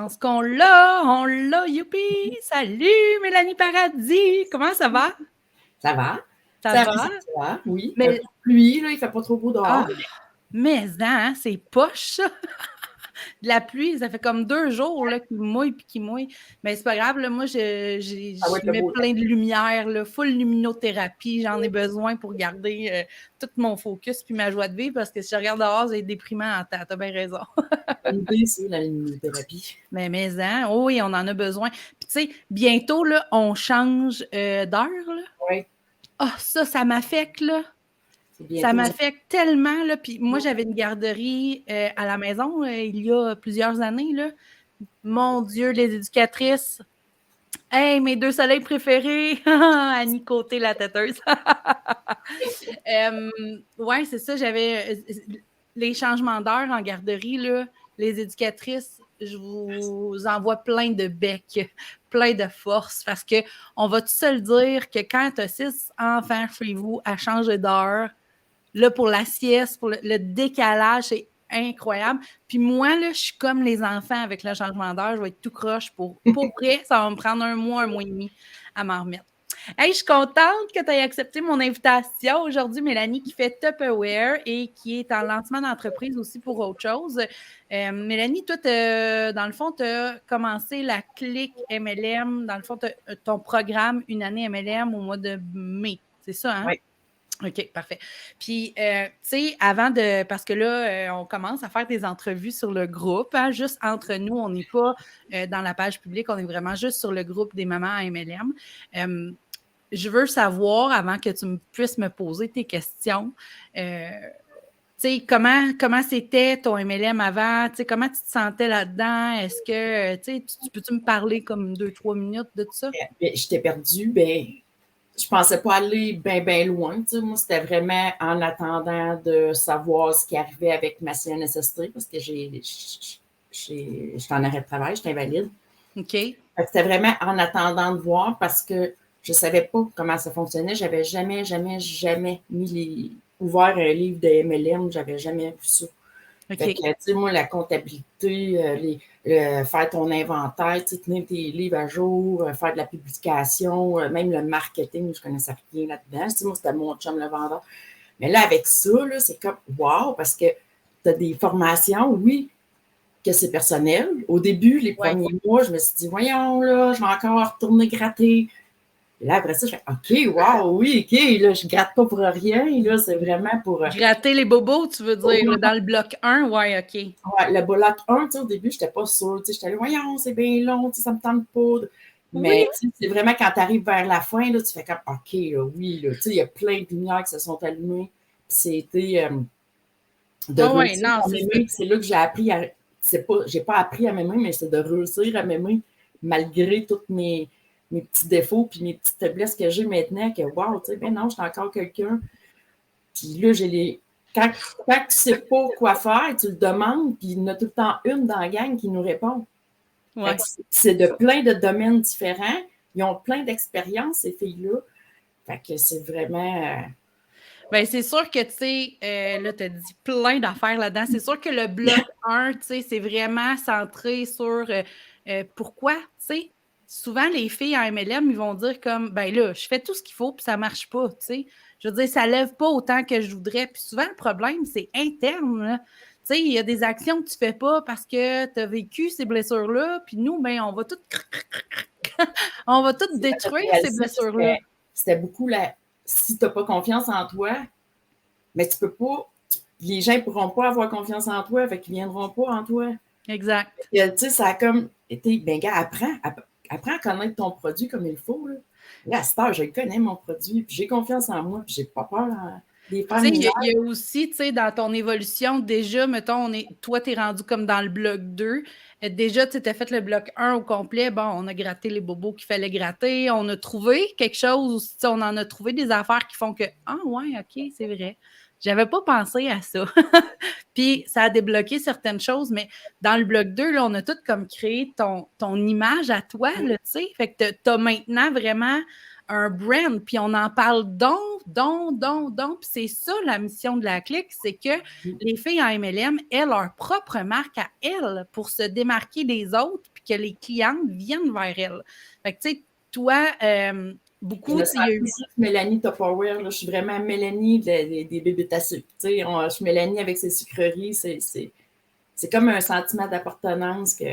pense qu'on l'a, youpi! Salut, Mélanie Paradis! Comment ça va? Ça va? Ça Ça va, va? ça va, oui. Un peu Mais, de pluie, là, il fait pas trop beau ah, dehors. mais, hein, c'est poche, ça! De la pluie, ça fait comme 2 jours là, qu'il mouille puis qu'il mouille. Mais c'est pas grave, là, moi, Ça va je être le mets beau temps. plein de lumière, là, full luminothérapie. J'en ai besoin pour garder tout mon focus puis ma joie de vivre parce que si je regarde dehors, c'est déprimant en temps. T'as bien raison. Bonne idée, c'est la luminothérapie. Mais, hein, oh oui, on en a besoin. Puis, tu sais, bientôt, là, on change d'heure, là. Oui, Ah, ça m'affecte, là. c'est Ça bientôt. m'affecte tellement, là. Puis, moi, j'avais une garderie à la maison il y a plusieurs années, là. Mon Dieu, les éducatrices. Hey, mes 2 soleils préférés. Annie Côté, la têteuse. Ouais, c'est ça. J'avais les changements d'heure en garderie, là. Les éducatrices, je vous envoie plein de becs, plein de force, parce qu'on va tout se le dire que quand tu as 6 enfants chez vous à changer d'heure, là, pour la sieste, pour le décalage, c'est incroyable. Puis moi, là, je suis comme les enfants avec le changement d'heure. Je vais être tout croche pour vrai. Ça va me prendre un mois et demi à m'en remettre. Hey, je suis contente que tu aies accepté mon invitation aujourd'hui, Mélanie, qui fait Tupperware et qui est en lancement d'entreprise aussi pour autre chose. Mélanie, toi, dans le fond, tu as commencé la clique MLM, dans le fond, ton programme Une année MLM au mois de mai. C'est ça, hein? Oui. OK, parfait. Puis, tu sais, avant de. Parce que là, on commence à faire des entrevues sur le groupe, hein, juste entre nous. On n'est pas dans la page publique, on est vraiment juste sur le groupe des mamans à MLM. Je veux savoir, avant que tu puisses me poser tes questions, tu sais, comment c'était ton MLM avant? Tu sais, comment tu te sentais là-dedans? Est-ce que, tu sais, peux-tu me parler comme 2-3 minutes de tout ça? Ben, j'étais perdue, ben, je pensais pas aller ben loin. Tu sais. Moi, c'était vraiment en attendant de savoir ce qui arrivait avec ma CNSST parce que j'étais en arrêt de travail, j'étais invalide. OK. Fait que c'était vraiment en attendant de voir parce que je savais pas comment ça fonctionnait. J'avais jamais ouvert un livre de MLM, j'avais jamais vu ça. Fait OK. que, tu sais, moi, la comptabilité, faire ton inventaire, tu sais, tenir tes livres à jour, faire de la publication, même le marketing, je connaissais rien là-dedans. Tu sais, moi, c'était mon chum le vendeur. Mais là, avec ça, là, c'est comme wow, parce que tu as des formations, oui, que c'est personnel. Au début, les Ouais. premiers mois, je me suis dit, voyons, là, je vais encore retourner gratter. Et là, après ça, je fais, OK, wow, oui, OK, là, je gratte pas pour rien, là, c'est vraiment pour. Gratter les bobos, tu veux dire, là, dans le bloc 1? Ouais, OK. Ouais, le bloc 1, tu sais, au début, je n'étais pas sûre. Tu sais, j'étais là, voyons, c'est bien long, tu sais, ça me tente pas. Oui. Mais tu sais, c'est vraiment quand tu arrives vers la fin, là, tu fais comme, OK, là, oui, là, tu sais, il y a plein de lumières qui se sont allumées. Puis c'était de Ouais, réussir non, à c'est ça. m'aimer. C'est là que j'ai appris à. J'ai pas appris à m'aimer, mais c'est de réussir à m'aimer malgré tous mes petits défauts puis mes petites faiblesses que j'ai maintenant. Que, wow, tu sais, ben non, je suis encore quelqu'un. Puis là, quand tu ne sais pas quoi faire, tu le demandes, puis il y en a tout le temps une dans la gang qui nous répond. Ouais. C'est de plein de domaines différents. Ils ont plein d'expériences, ces filles-là. Fait que c'est vraiment. Bien, c'est sûr que, tu sais, là, tu as dit plein d'affaires là-dedans. C'est sûr que le bloc 1, tu sais, c'est vraiment centré sur pourquoi, tu sais. Souvent, les filles en MLM, ils vont dire comme, ben là, je fais tout ce qu'il faut, puis ça marche pas, tu sais. Je veux dire, ça lève pas autant que je voudrais. Puis souvent, le problème, c'est interne, là. Tu sais, il y a des actions que tu fais pas parce que tu as vécu ces blessures-là, puis nous, ben, on va tout détruire ces blessures-là. C'était beaucoup la. Si tu n'as pas confiance en toi, mais tu peux pas. Les gens ne pourront pas avoir confiance en toi, fait qu'ils ne viendront pas en toi. Exact. Tu sais, ça a comme été. Ben, gars, apprends à connaître ton produit comme il faut. Là, à cette heure, je connais mon produit, puis j'ai confiance en moi, puis j'ai pas peur des faire Tu sais, mes il y a aussi, tu sais, dans ton évolution, déjà, mettons, toi, tu es rendu comme dans le bloc 2. Déjà, tu as fait le bloc 1 au complet. Bon, on a gratté les bobos qu'il fallait gratter. On a trouvé quelque chose aussi. On en a trouvé des affaires qui font que, ah, ouais, OK, c'est vrai. J'avais pas pensé à ça. Puis, ça a débloqué certaines choses, mais dans le bloc 2, là, on a tout comme créé ton image à toi, là, tu sais. Fait que tu as maintenant vraiment un brand, puis on en parle donc. Puis c'est ça la mission de la clique, c'est que les filles en MLM aient leur propre marque à elles pour se démarquer des autres, puis que les clientes viennent vers elle. Fait que, tu sais, toi, beaucoup, Je me sens Mélanie Tupperware, là, je suis vraiment Mélanie des bébés à sucre. Tu sais, je suis Mélanie avec ses sucreries, c'est comme un sentiment d'appartenance que,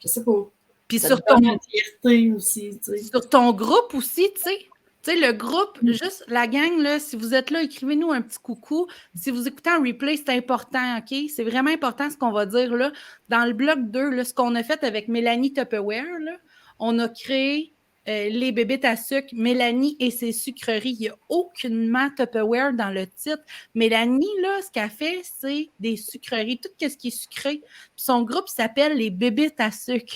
je sais pas, puis ça te donne une fierté aussi. Tu sais. Sur ton groupe aussi, tu sais. Tu sais, le groupe, juste la gang, là, si vous êtes là, écrivez-nous un petit coucou. Si vous écoutez en replay, c'est important, OK? C'est vraiment important ce qu'on va dire là. Dans le bloc 2, là, ce qu'on a fait avec Mélanie Tupperware, là, on a créé les bébites à sucre, Mélanie et ses sucreries. Il n'y a aucunement Tupperware dans le titre. Mélanie, là, ce qu'elle fait, c'est des sucreries, tout ce qui est sucré. Puis son groupe s'appelle les bébites à sucre.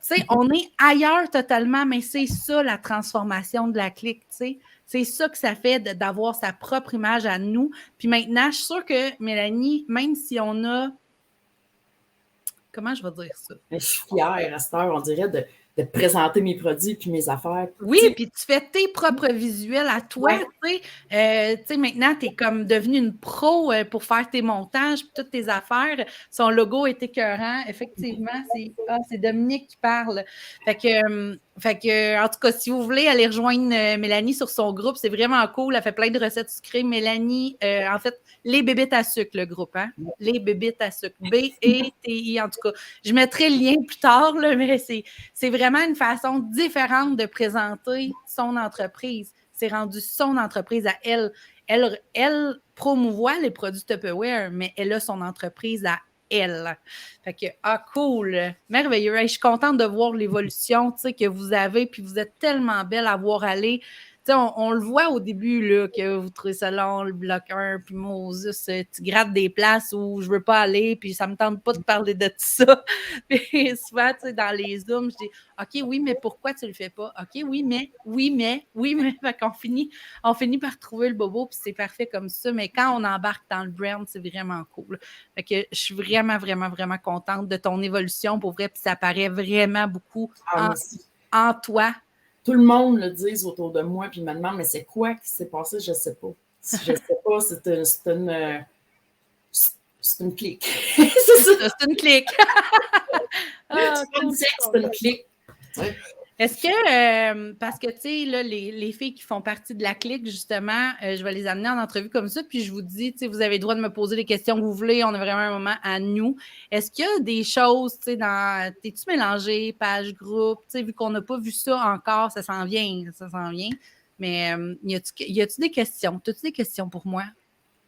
Tu sais, on est ailleurs totalement, mais c'est ça la transformation de la clique, tu sais. C'est ça que ça fait d'avoir sa propre image à nous. Puis maintenant, je suis sûre que Mélanie, même si on a... Comment je vais dire ça? Je suis fière à cette heure, on dirait, de présenter mes produits puis mes affaires. Oui, puis tu fais tes propres visuels à toi, tu sais. Maintenant, tu es comme devenue une pro pour faire tes montages puis toutes tes affaires. Son logo est écœurant. Effectivement, c'est Dominique qui parle. Fait que, en tout cas, si vous voulez aller rejoindre Mélanie sur son groupe, c'est vraiment cool. Elle fait plein de recettes sucrées. Mélanie, en fait, les bébites à sucre, le groupe, hein? Les bébites à sucre. B-E-T-I, en tout cas. Je mettrai le lien plus tard, là, mais c'est vraiment une façon différente de présenter son entreprise. C'est rendu son entreprise à elle. Elle promouvoit les produits Tupperware, mais elle a son entreprise à elle. Fait que, cool, merveilleux. Je suis contente de voir l'évolution que vous avez, puis vous êtes tellement belle à voir aller. On le voit au début, là, que vous trouvez ça long, le bloc 1, puis Moses, tu grattes des places où je veux pas aller, puis ça me tente pas de parler de tout ça. Puis souvent, dans les Zooms, je dis « OK, oui, mais pourquoi tu le fais pas? OK, oui, mais. » Fait qu'on finit par trouver le bobo, puis c'est parfait comme ça. Mais quand on embarque dans le brand, c'est vraiment cool. Fait que je suis vraiment, vraiment, vraiment contente de ton évolution, pour vrai, puis ça paraît vraiment beaucoup en toi. Tout le monde le dit autour de moi, puis me demande, mais c'est quoi qui s'est passé? Je ne sais pas. Je ne sais pas, c'est une clique. C'est une clique. C'est une clique. Ouais. Est-ce que, parce que, tu sais, là, les filles qui font partie de la clique, justement, je vais les amener en entrevue comme ça, puis je vous dis, tu sais, vous avez le droit de me poser les questions que vous voulez, on a vraiment un moment à nous. Est-ce qu'il y a des choses, tu sais, t'es-tu mélangé, page, groupe, tu sais, vu qu'on n'a pas vu ça encore, ça s'en vient, mais y a-tu des questions? As-tu des questions pour moi?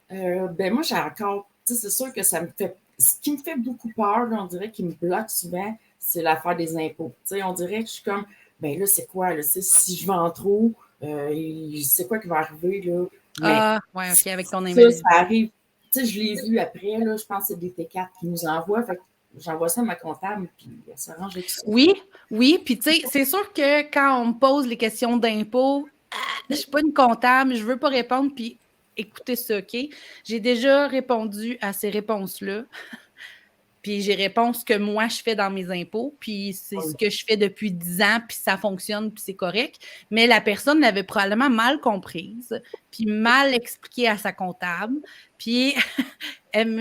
Ben moi, j'ai encore, tu sais, c'est sûr que ça me fait, ce qui me fait beaucoup peur, là, on dirait qu'il me bloque souvent, c'est l'affaire des impôts. Tu sais, on dirait que je suis comme, ben là, c'est quoi, là, si je vends trop, c'est quoi qui va arriver, là? Ouais, OK, avec ton ça arrive, tu sais, je l'ai vu après, là, je pense que c'est des T4 qui nous envoient, fait que j'envoie ça à ma comptable, puis elle s'arrange avec ça. Oui, puis tu sais, c'est sûr que quand on me pose les questions d'impôts, je ne suis pas une comptable, je ne veux pas répondre, puis écoutez ça, OK? J'ai déjà répondu à ces réponses-là, puis j'ai répondu ce que moi, je fais dans mes impôts, puis c'est ce que je fais depuis 10 ans, puis ça fonctionne, puis c'est correct. Mais la personne l'avait probablement mal comprise, puis mal expliqué à sa comptable, puis elle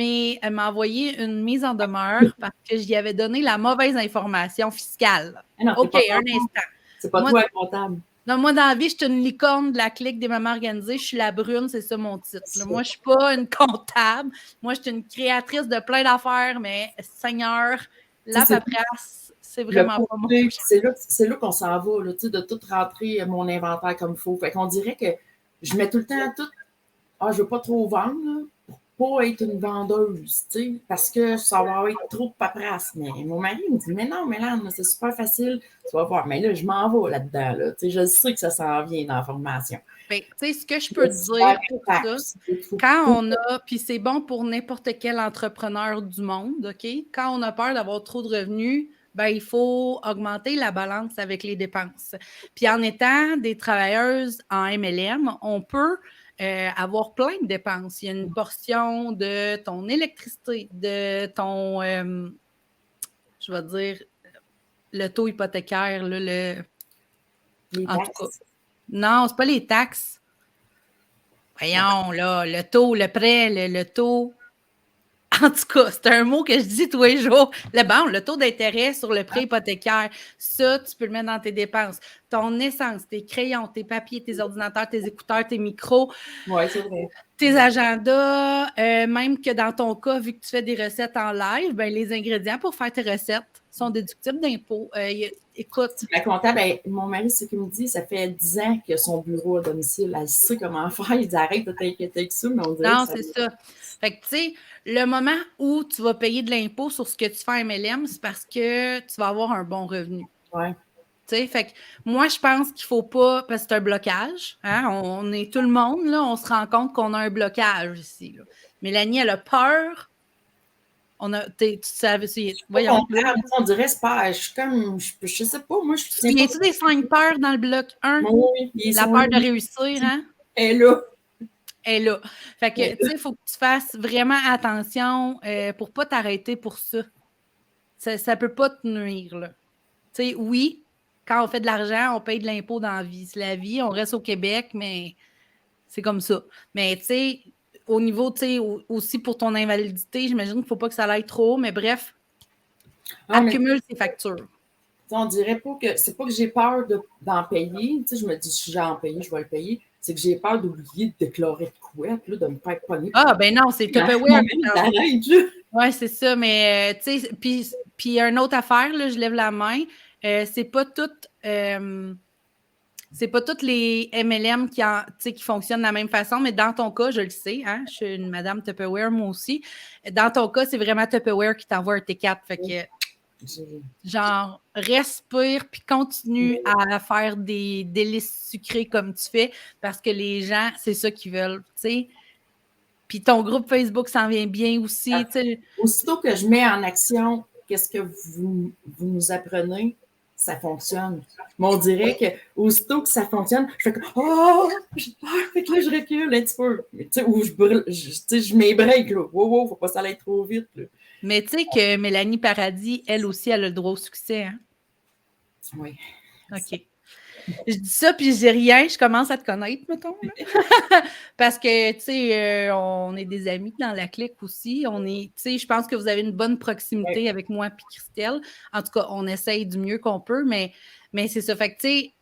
m'a envoyé une mise en demeure parce que j'y avais donné la mauvaise information fiscale. Non, OK, un instant. C'est pas toi, comptable. Non, moi, dans la vie, je suis une licorne de la clique des mamans organisées. Je suis la brune, c'est ça mon titre. Moi, je ne suis pas une comptable. Moi, je suis une créatrice de plein d'affaires, mais Seigneur, la paperasse, c'est vraiment pas mon truc. C'est là qu'on s'en va, là, de tout rentrer mon inventaire comme il faut. Fait qu'on dirait que je mets tout le temps tout. Je ne veux pas trop vendre, là, pour pas être une vendeuse, parce que ça va être trop de paperasse. Mais mon mari me dit, mais non, Mélane, c'est super facile, tu vas voir. Mais là, je m'en vais là-dedans, là. Je sais que ça s'en vient dans la formation. Ben, tu sais, ce que je peux te dire pour ça, quand on a, puis c'est bon pour n'importe quel entrepreneur du monde, OK? Quand on a peur d'avoir trop de revenus, ben, il faut augmenter la balance avec les dépenses. Puis en étant des travailleuses en MLM, on peut avoir plein de dépenses. Il y a une portion de ton électricité, de ton, je vais dire, le taux hypothécaire, là, en tout cas. Non, c'est pas les taxes. Voyons, là, le taux, le prêt, le taux. En tout cas, c'est un mot que je dis tous les jours. Le taux d'intérêt sur le prêt hypothécaire, ça, tu peux le mettre dans tes dépenses. Ton essence, tes crayons, tes papiers, tes ordinateurs, tes écouteurs, tes micros. Oui, c'est vrai. Tes agendas, même que dans ton cas, vu que tu fais des recettes en live, ben, les ingrédients pour faire tes recettes sont déductibles d'impôts. Écoute. La comptable, mon mari, c'est ce qu'il me dit, ça fait 10 ans qu'il a son bureau à domicile. Elle sait comment faire. Il dit arrête de t'inquiéter avec ça, mais on dirait Non, que ça. c'est ça. Fait que, tu sais, le moment où tu vas payer de l'impôt sur ce que tu fais en MLM, c'est parce que tu vas avoir un bon revenu. Ouais. Tu sais, fait que moi, je pense qu'il ne faut pas, parce que c'est un blocage, hein, on est tout le monde, là, on se rend compte qu'on a un blocage ici. Là. Mélanie, elle a peur. Tu savais, voyons. On dirait, c'est pas, je suis comme, je sais pas, moi, je Tu viens-tu des 5 peurs dans le bloc 1? Oui, la peur de réussir, hein? Elle est là. Elle est là. Fait que, tu sais, il faut que tu fasses vraiment attention pour ne pas t'arrêter pour ça. Ça ne peut pas te nuire, là. Tu sais, oui, quand on fait de l'argent, on paye de l'impôt dans la vie. C'est la vie, on reste au Québec, mais c'est comme ça. Mais, tu sais, au niveau, tu sais, aussi pour ton invalidité, j'imagine qu'il ne faut pas que ça aille trop haut, mais bref, accumule tes factures. On dirait pas que c'est pas que j'ai peur d'en payer. Tu sais, je me dis, si j'ai à en payer, je vais le payer. C'est que j'ai peur d'oublier de déclarer de quoi, là, de me faire pogner. Ah, ben non, c'est Tupperware. Oui, c'est ça, mais tu sais, puis une autre affaire, là, je lève la main, c'est pas toutes les MLM qui fonctionnent de la même façon, mais dans ton cas, je le sais, hein, je suis une madame Tupperware, moi aussi. Dans ton cas, c'est vraiment Tupperware qui t'envoie un T4, fait que genre, respire puis continue à faire des délices sucrés comme tu fais parce que les gens, c'est ça qu'ils veulent, tu sais. Puis ton groupe Facebook s'en vient bien aussi, tu sais. Aussitôt que je mets en action qu'est-ce que vous nous apprenez, ça fonctionne. Mais on dirait que aussitôt que ça fonctionne, je fais comme oh, j'ai peur, fait que là, je recule un petit peu. Tu sais, ou je m'ébreak, là. Wow, faut pas ça aller trop vite, là. Mais tu sais que Mélanie Paradis, elle aussi, elle a le droit au succès, hein? Oui. OK. Je dis ça, puis je dis rien, je commence à te connaître, mettons. Là. Parce que, tu sais, on est des amis dans la clique aussi. Tu sais, je pense que vous avez une bonne proximité avec moi et Christelle. En tout cas, on essaye du mieux qu'on peut, mais c'est ça. Fait que, tu sais,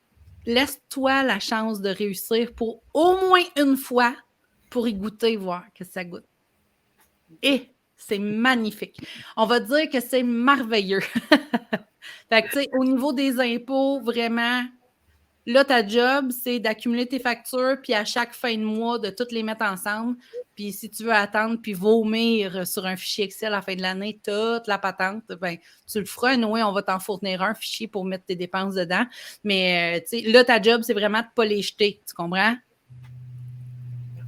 laisse-toi la chance de réussir pour au moins une fois pour y goûter, voir que ça goûte. Et c'est magnifique. On va dire que c'est merveilleux. Fait que, tu sais, au niveau des impôts, vraiment, là, ta job, c'est d'accumuler tes factures, puis à chaque fin de mois, de toutes les mettre ensemble. Puis si tu veux attendre, puis vomir sur un fichier Excel à la fin de l'année, toute la patente, ben, tu le feras. Nous, on va t'en fournir un fichier pour mettre tes dépenses dedans. Mais, tu sais, là, ta job, c'est vraiment de ne pas les jeter. Tu comprends?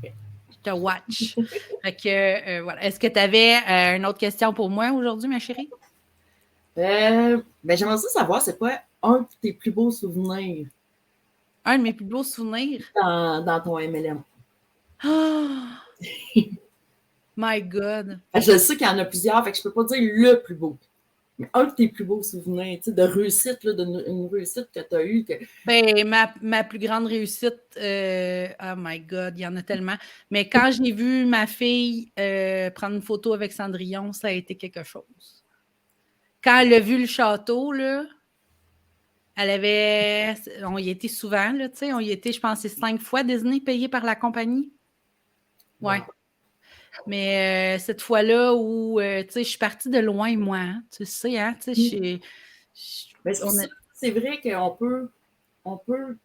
Je te watch. Fait que, voilà. Est-ce que tu avais une autre question pour moi aujourd'hui, ma chérie? Ben, j'aimerais ça savoir, c'est quoi un de tes plus beaux souvenirs? Un de mes plus beaux souvenirs? Dans ton MLM. Oh! My God! Je sais qu'il y en a plusieurs, fait que je peux pas dire le plus beau. Mais un de tes plus beaux souvenirs, tu sais, de réussite, là, d'une réussite que tu as eue. Ben, ma plus grande réussite, oh my God, il y en a tellement. Mais quand j'ai vu ma fille prendre une photo avec Cendrillon, ça a été quelque chose. Quand elle a vu le château, là, on y était souvent, là, tu sais, on y était, je pense, 5 fois Disney payé par la compagnie. Ouais. Mais cette fois-là où, tu sais, je suis partie de loin, moi, hein, tu sais, hein, tu sais, c'est vrai qu'on peut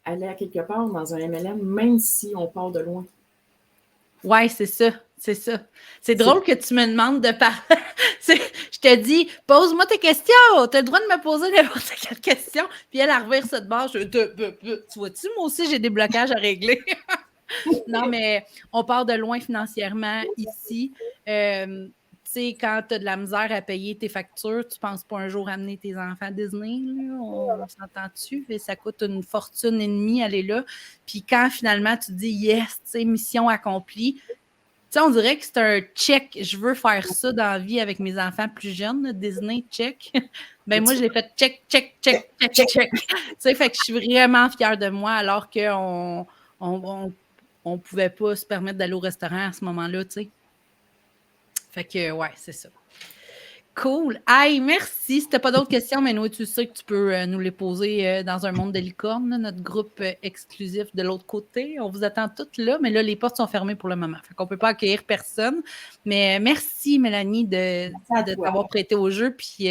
aller à quelque part dans un MLM, même si on part de loin. Oui, c'est ça. C'est ça. C'est drôle que tu me demandes de parler. Je te dis, pose-moi tes questions. Tu as le droit de me poser n'importe quelle question. Puis elle, revient sur cette barre. Tu vois-tu, moi aussi, j'ai des blocages à régler. Non, mais on part de loin financièrement ici. Tu sais, quand tu as de la misère à payer tes factures, tu ne penses pas un jour amener tes enfants à Disney. Là, on s'entend-tu? Ça coûte une fortune et demie aller là. Puis quand finalement tu te dis yes, tu sais, mission accomplie, tu sais, on dirait que c'est un check. Je veux faire ça dans la vie avec mes enfants plus jeunes. Là, Disney, check. Ben moi, je l'ai fait check, check, check, check, check. Tu sais, fait que je suis vraiment fière de moi alors qu'on pouvait pas se permettre d'aller au restaurant à ce moment-là, tu sais. Fait que, ouais, c'est ça. Cool. Hey, merci. Si tu n'as pas d'autres questions, mais nous, tu sais que tu peux nous les poser dans un monde de licorne, là, notre groupe exclusif de l'autre côté. On vous attend toutes là, mais là, les portes sont fermées pour le moment. Fait qu'on ne peut pas accueillir personne. Mais merci, Mélanie, de t'avoir prêté au jeu. Puis,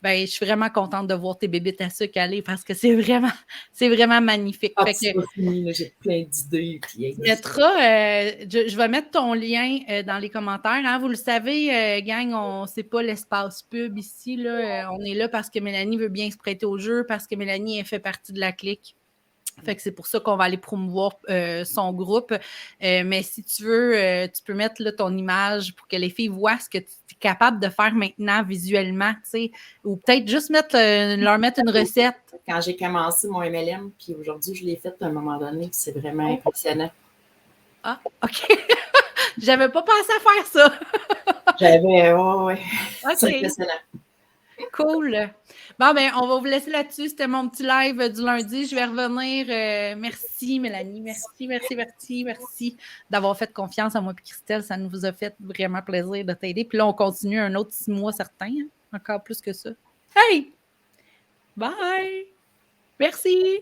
ben, je suis vraiment contente de voir tes bébites à sucre aller parce que c'est vraiment magnifique. Ah, Fait c'est que, pas fini, là, j'ai plein d'idées. Puis, je vais mettre ton lien dans les commentaires. Hein. Vous le savez, gang, c'est pas l'espace pub ici. Là. On est là parce que Mélanie veut bien se prêter au jeu, parce que Mélanie elle fait partie de la clique. Fait que c'est pour ça qu'on va aller promouvoir son groupe. Mais si tu veux, tu peux mettre là, ton image pour que les filles voient ce que tu es capable de faire maintenant visuellement, tu sais. Ou peut-être juste leur mettre une recette. Quand j'ai commencé mon MLM, puis aujourd'hui, je l'ai fait à un moment donné, c'est vraiment impressionnant. Ah, OK. J'avais pas pensé à faire ça. Ouais. OK. C'est impressionnant. Cool. Bon, ben, on va vous laisser là-dessus. C'était mon petit live du lundi. Je vais revenir. Merci, Mélanie. Merci d'avoir fait confiance à moi et Christelle. Ça nous a fait vraiment plaisir de t'aider. Puis là, on continue un autre 6 mois certain. Hein? Encore plus que ça. Hey! Bye! Merci!